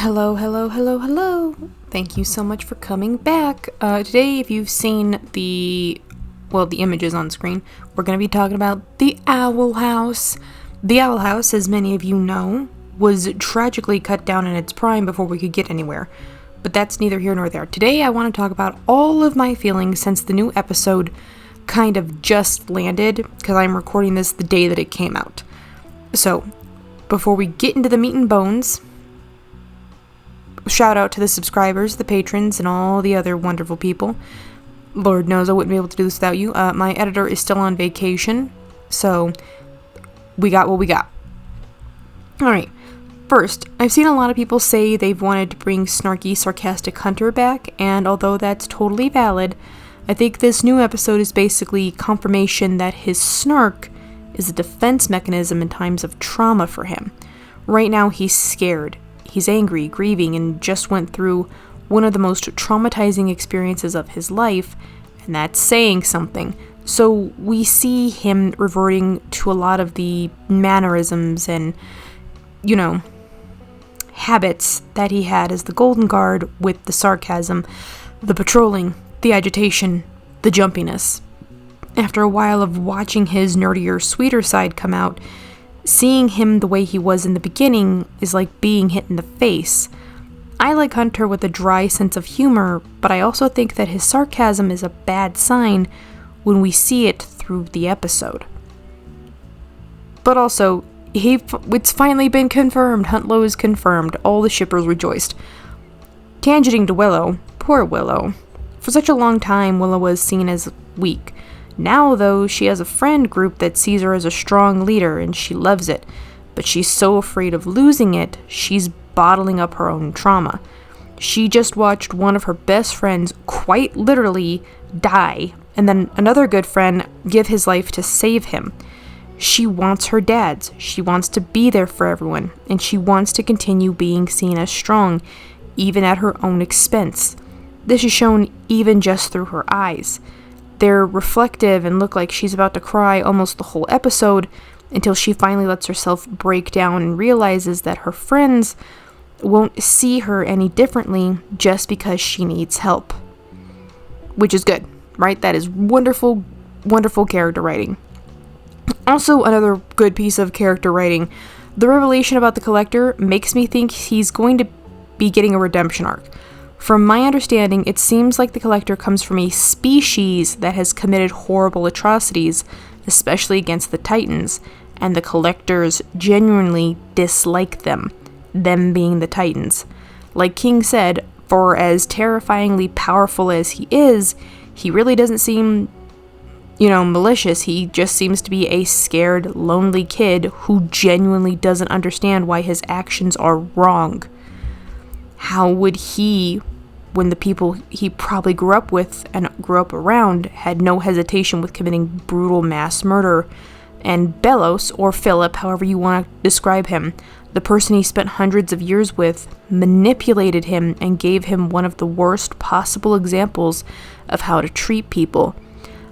Hello, hello, hello, hello. Thank you so much for coming back. Today, if you've seen the images on screen, we're going to be talking about the Owl House. The Owl House, as many of you know, was tragically cut down in its prime before we could get anywhere. But that's neither here nor there. Today, I want to talk about all of my feelings since the new episode kind of just landed, because I'm recording this the day that it came out. So, before we get into the meat and bones, shout out to the subscribers, the patrons, and all the other wonderful people. Lord knows I wouldn't be able to do this without you. My editor is still on vacation, so we got what we got. Alright, first, I've seen a lot of people say they've wanted to bring snarky, sarcastic Hunter back, and although that's totally valid, I think this new episode is basically confirmation that his snark is a defense mechanism in times of trauma for him. Right now, he's scared. He's angry, grieving, and just went through one of the most traumatizing experiences of his life, and that's saying something. So we see him reverting to a lot of the mannerisms and, habits that he had as the Golden Guard, with the sarcasm, the patrolling, the agitation, the jumpiness. After a while of watching his nerdier, sweeter side come out, seeing him the way he was in the beginning is like being hit in the face. I like Hunter with a dry sense of humor, but I also think that his sarcasm is a bad sign when we see it through the episode. But also, it's finally been confirmed. Huntlow is confirmed. All the shippers rejoiced. Tangenting to Willow. Poor Willow. For such a long time, Willow was seen as weak. Now, though, she has a friend group that sees her as a strong leader, and she loves it. But she's so afraid of losing it, she's bottling up her own trauma. She just watched one of her best friends quite literally die, and then another good friend give his life to save him. She wants her dad's. She wants to be there for everyone, and she wants to continue being seen as strong, even at her own expense. This is shown even just through her eyes. They're reflective and look like she's about to cry almost the whole episode, until she finally lets herself break down and realizes that her friends won't see her any differently just because she needs help. Which is good, right? That is wonderful, wonderful character writing. Also, another good piece of character writing. The revelation about the Collector makes me think he's going to be getting a redemption arc. From my understanding, it seems like the Collector comes from a species that has committed horrible atrocities, especially against the Titans, and the Collectors genuinely dislike them being the Titans. Like King said, for as terrifyingly powerful as he is, he really doesn't seem, malicious. He just seems to be a scared, lonely kid who genuinely doesn't understand why his actions are wrong. How would he, when the people he probably grew up with and grew up around had no hesitation with committing brutal mass murder, and Belos, or Philip, however you want to describe him, the person he spent hundreds of years with, manipulated him and gave him one of the worst possible examples of how to treat people.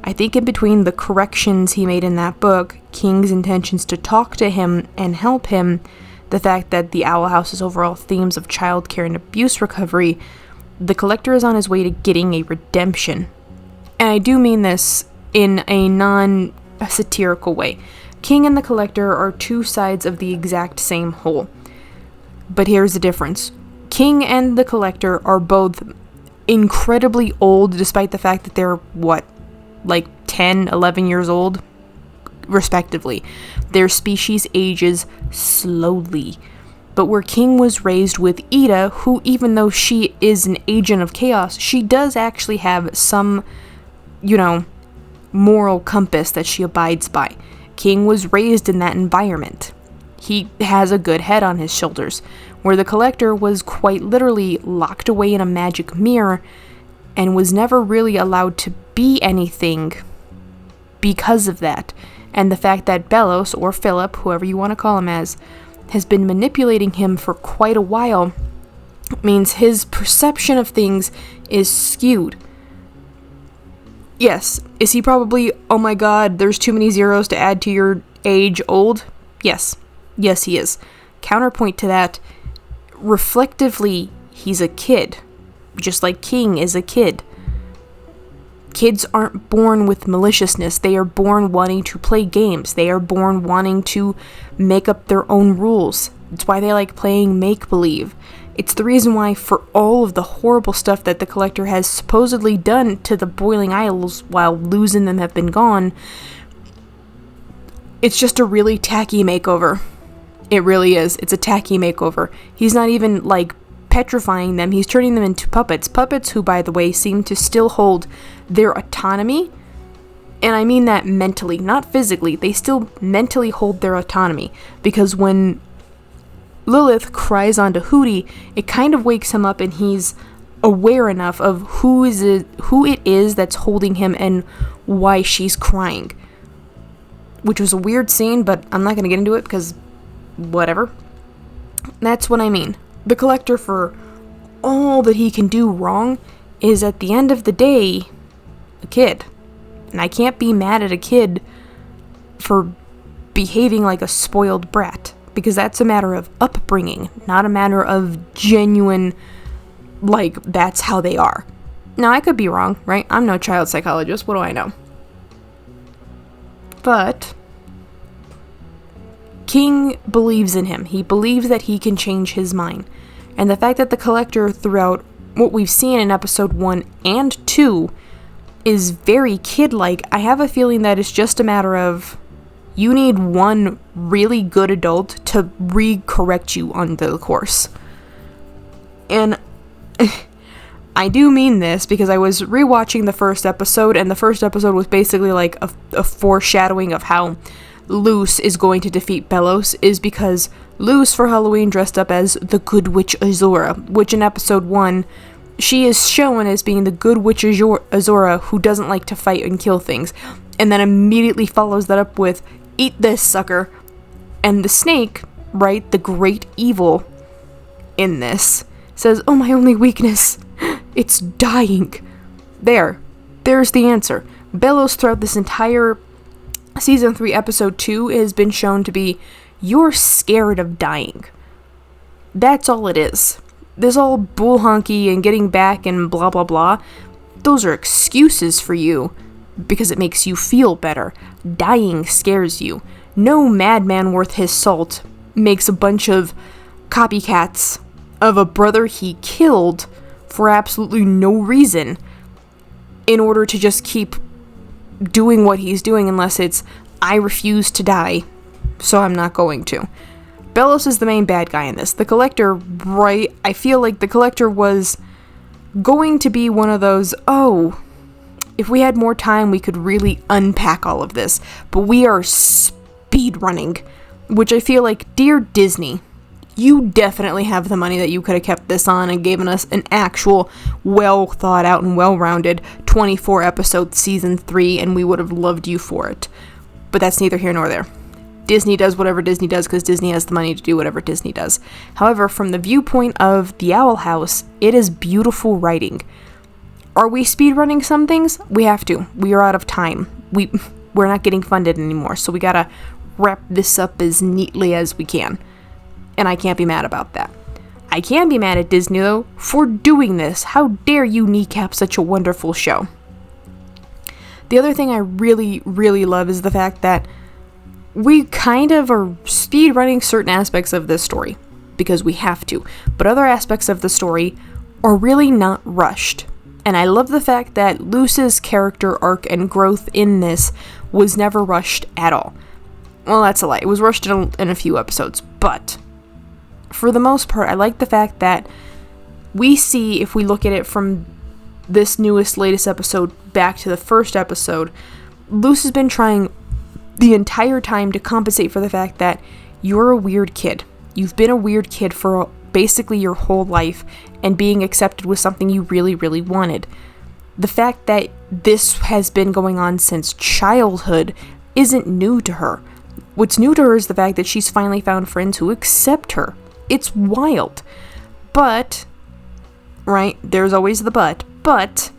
I think in between the corrections he made in that book, King's intentions to talk to him and help him, the fact that the Owl House's overall themes of childcare and abuse recovery, the Collector is on his way to getting a redemption. And I do mean this in a non-satirical way. King and the Collector are two sides of the exact same whole. But here's the difference. King and the Collector are both incredibly old, despite the fact that they're, 10, 11 years old, respectively. Their species ages slowly. But where King was raised with Ida, who, even though she is an agent of chaos, she does actually have some, moral compass that she abides by. King was raised in that environment. He has a good head on his shoulders, where the Collector was quite literally locked away in a magic mirror and was never really allowed to be anything because of that. And the fact that Belos, or Philip, whoever you want to call him as, has been manipulating him for quite a while means his perception of things is skewed. Yes, is he probably, oh my god, there's too many zeros to add to your age old? Yes. Yes, he is. Counterpoint to that, reflectively, he's a kid, just like King is a kid. Kids aren't born with maliciousness. They are born wanting to play games. They are born wanting to make up their own rules. It's why they like playing make-believe. It's the reason why, for all of the horrible stuff that the Collector has supposedly done to the Boiling Isles while losing them have been gone, it's just a really tacky makeover. It really is. It's a tacky makeover. He's not even, like, petrifying them. He's turning them into puppets. Puppets who, by the way, seem to still hold their autonomy. And I mean that mentally, not physically. They still mentally hold their autonomy. Because when Lilith cries onto Hooty, it kind of wakes him up, and he's aware enough of who it is that's holding him and why she's crying. Which was a weird scene, but I'm not going to get into it because whatever. That's what I mean. The Collector, for all that he can do wrong, is at the end of the day a kid. And I can't be mad at a kid for behaving like a spoiled brat, because that's a matter of upbringing, not a matter of genuine, like, that's how they are. Now, I could be wrong, right? I'm no child psychologist. What do I know? But King believes in him. He believes that he can change his mind. And the fact that the Collector, throughout what we've seen in episode 1 and 2, is very kid-like, I have a feeling that it's just a matter of you need one really good adult to re-correct you on the course. And I do mean this because I was rewatching the first episode, and the first episode was basically like a foreshadowing of how Luz is going to defeat Belos, is because Luz for Halloween dressed up as the Good Witch Azura, which in episode 1, she is shown as being the Good Witch Azura who doesn't like to fight and kill things, and then immediately follows that up with, "Eat this, sucker." And the snake, right, the great evil in this, says, "Oh, my only weakness, it's dying." There's the answer. Belos, throughout this entire Season 3, Episode 2, has been shown to be, you're scared of dying. That's all it is. This all bull honky and getting back and blah blah blah, those are excuses for you, because it makes you feel better. Dying scares you. No madman worth his salt makes a bunch of copycats of a brother he killed for absolutely no reason in order to just keep doing what he's doing, unless it's, I refuse to die, so I'm not going to. Belos is the main bad guy in this. The Collector, right, I feel like the Collector was going to be one of those, oh, if we had more time, we could really unpack all of this. But we are speed running, which I feel like, dear Disney, you definitely have the money that you could have kept this on and given us an actual well thought out and well-rounded 24 episode season 3, and we would have loved you for it. But that's neither here nor there. Disney does whatever Disney does because Disney has the money to do whatever Disney does. However, from the viewpoint of the Owl House, it is beautiful writing. Are we speedrunning some things? We have to. We are out of time. We're not getting funded anymore, so we gotta wrap this up as neatly as we can. And I can't be mad about that. I can be mad at Disney, though, for doing this. How dare you kneecap such a wonderful show? The other thing I really, really love is the fact that we kind of are speedrunning certain aspects of this story, because we have to, but other aspects of the story are really not rushed. And I love the fact that Luz's character arc and growth in this was never rushed at all. Well, that's a lie. It was rushed in a few episodes, but for the most part, I like the fact that we see, if we look at it from this latest episode back to the first episode, Luz has been trying the entire time to compensate for the fact that you're a weird kid. You've been a weird kid for basically your whole life, and being accepted was something you really, really wanted. The fact that this has been going on since childhood isn't new to her. What's new to her is the fact that she's finally found friends who accept her. It's wild. But, right, there's always the but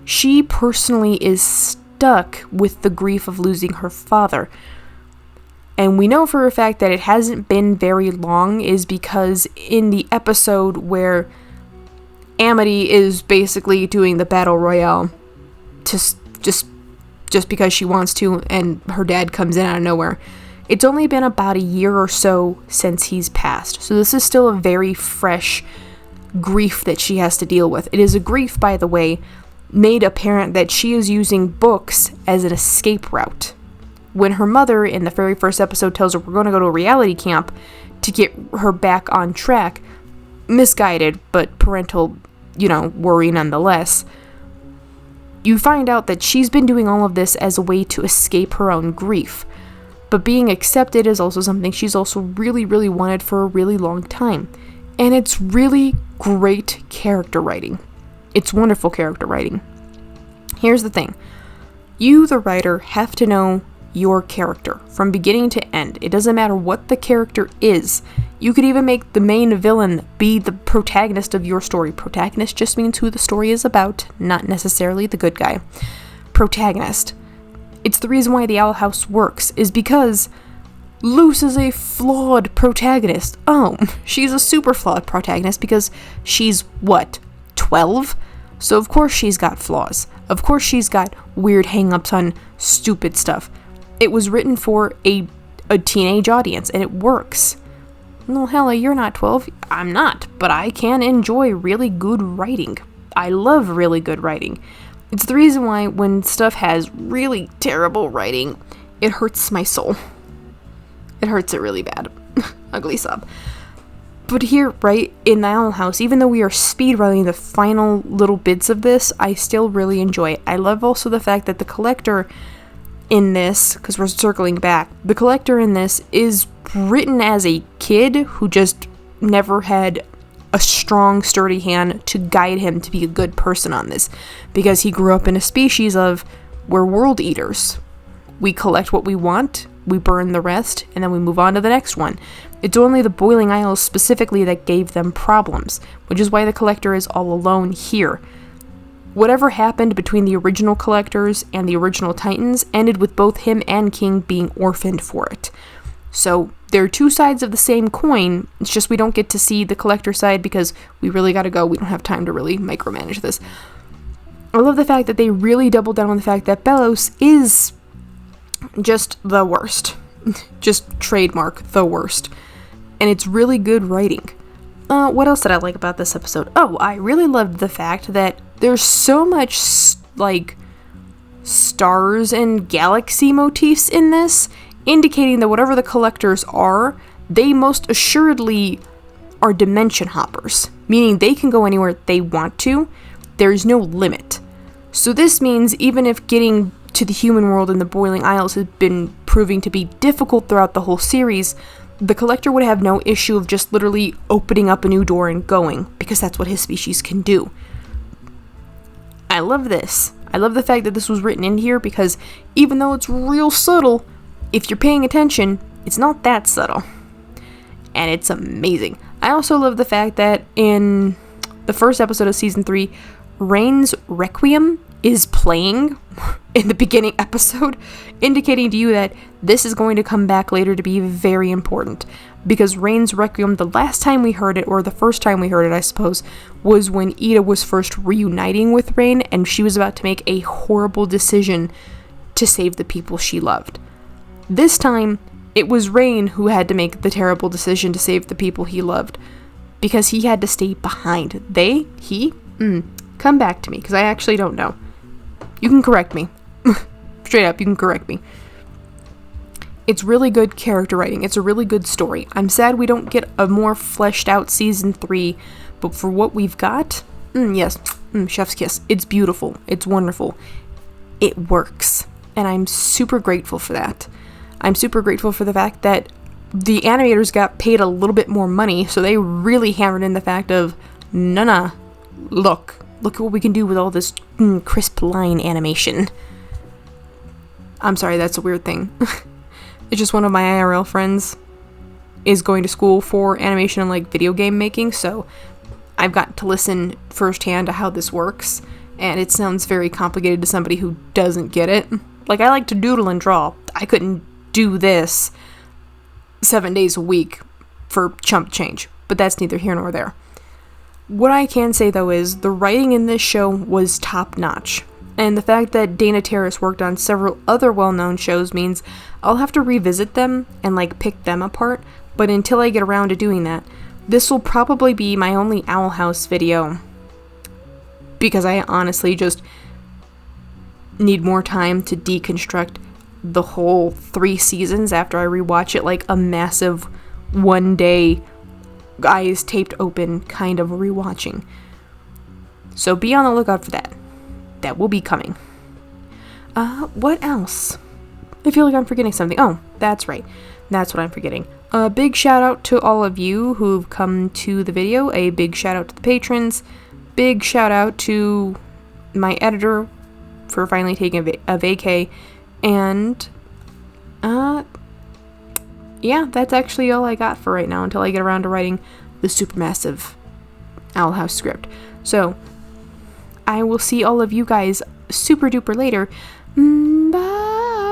she personally is stuck with the grief of losing her father. And we know for a fact that it hasn't been very long is because in the episode where Amity is basically doing the battle royale to just because she wants to, and her dad comes in out of nowhere, it's only been about a year or so since he's passed. So this is still a very fresh grief that she has to deal with. It is a grief, by the way, made apparent that she is using books as an escape route. When her mother, in the very first episode, tells her we're going to go to a reality camp to get her back on track, misguided, but parental, worry nonetheless, you find out that she's been doing all of this as a way to escape her own grief. But being accepted is also something she's also really, really wanted for a really long time. And it's really great character writing. It's wonderful character writing. Here's the thing. You, the writer, have to know your character from beginning to end. It doesn't matter what the character is. You could even make the main villain be the protagonist of your story. Protagonist just means who the story is about, not necessarily the good guy. Protagonist. It's the reason why the Owl House works, is because Luce is a flawed protagonist. Oh, she's a super flawed protagonist because she's, 12? So of course she's got flaws. Of course she's got weird hang-ups on stupid stuff. It was written for a teenage audience, and it works. Well, Hella, you're not 12. I'm not, but I can enjoy really good writing. I love really good writing. It's the reason why when stuff has really terrible writing, it hurts my soul. It hurts it really bad. Ugly sub. But here, right, in the Owl House, even though we are speedrunning the final little bits of this, I still really enjoy it. I love also the fact that the Collector in this, because we're circling back, the Collector in this is written as a kid who just never had a strong, sturdy hand to guide him to be a good person on this, because he grew up in a species of, we're world eaters. We collect what we want, we burn the rest, and then we move on to the next one. It's only the Boiling Isles specifically that gave them problems, which is why the Collector is all alone here. Whatever happened between the original Collectors and the original Titans ended with both him and King being orphaned for it. So they're two sides of the same coin. It's just we don't get to see the Collector side because we really gotta go. We don't have time to really micromanage this. I love the fact that they really doubled down on the fact that Belos is just the worst. Just trademark the worst. And it's really good writing. What else did I like about this episode? Oh, I really loved the fact that there's so much, stars and galaxy motifs in this, indicating that whatever the Collectors are, they most assuredly are dimension hoppers, meaning they can go anywhere they want to. There's no limit. So this means even if getting to the human world in the Boiling Isles has been proving to be difficult throughout the whole series, the Collector would have no issue of just literally opening up a new door and going, because that's what his species can do. I love this. I love the fact that this was written in here, because even though it's real subtle, if you're paying attention, it's not that subtle. And it's amazing. I also love the fact that in the first episode of Season 3, Rain's Requiem is playing in the beginning episode, indicating to you that this is going to come back later to be very important. Because Rain's Requiem, the last time we heard it, or the first time we heard it, I suppose, was when Ida was first reuniting with Rain, and she was about to make a horrible decision to save the people she loved. This time, it was Rain who had to make the terrible decision to save the people he loved, because he had to stay behind. Come back to me, because I actually don't know. You can correct me. Straight up, you can correct me. It's really good character writing. It's a really good story. I'm sad we don't get a more fleshed out Season 3, but for what we've got, yes, chef's kiss. It's beautiful. It's wonderful. It works. And I'm super grateful for that. I'm super grateful for the fact that the animators got paid a little bit more money, so they really hammered in the fact of, look at what we can do with all this crisp line animation. I'm sorry, that's a weird thing. It's just one of my IRL friends is going to school for animation and like video game making, so I've got to listen firsthand to how this works, and it sounds very complicated to somebody who doesn't get it. Like, I like to doodle and draw. I couldn't do this. 7 days a week for chump change, but that's neither here nor there. What I can say, though, is the writing in this show was top-notch, and the fact that Dana Terrace worked on several other well-known shows means I'll have to revisit them and, pick them apart, but until I get around to doing that, this will probably be my only Owl House video, because I honestly just need more time to deconstruct the whole 3 seasons after I rewatch it like a massive one-day eyes taped open kind of rewatching. So be on the lookout for that. That will be coming. What else? I feel like I'm forgetting something. Oh, that's right. That's what I'm forgetting. A big shout out to all of you who've come to the video. A big shout out to the patrons. Big shout out to my editor for finally taking a vacay. And, yeah, that's actually all I got for right now until I get around to writing the supermassive Owl House script. So, I will see all of you guys super duper later. Bye!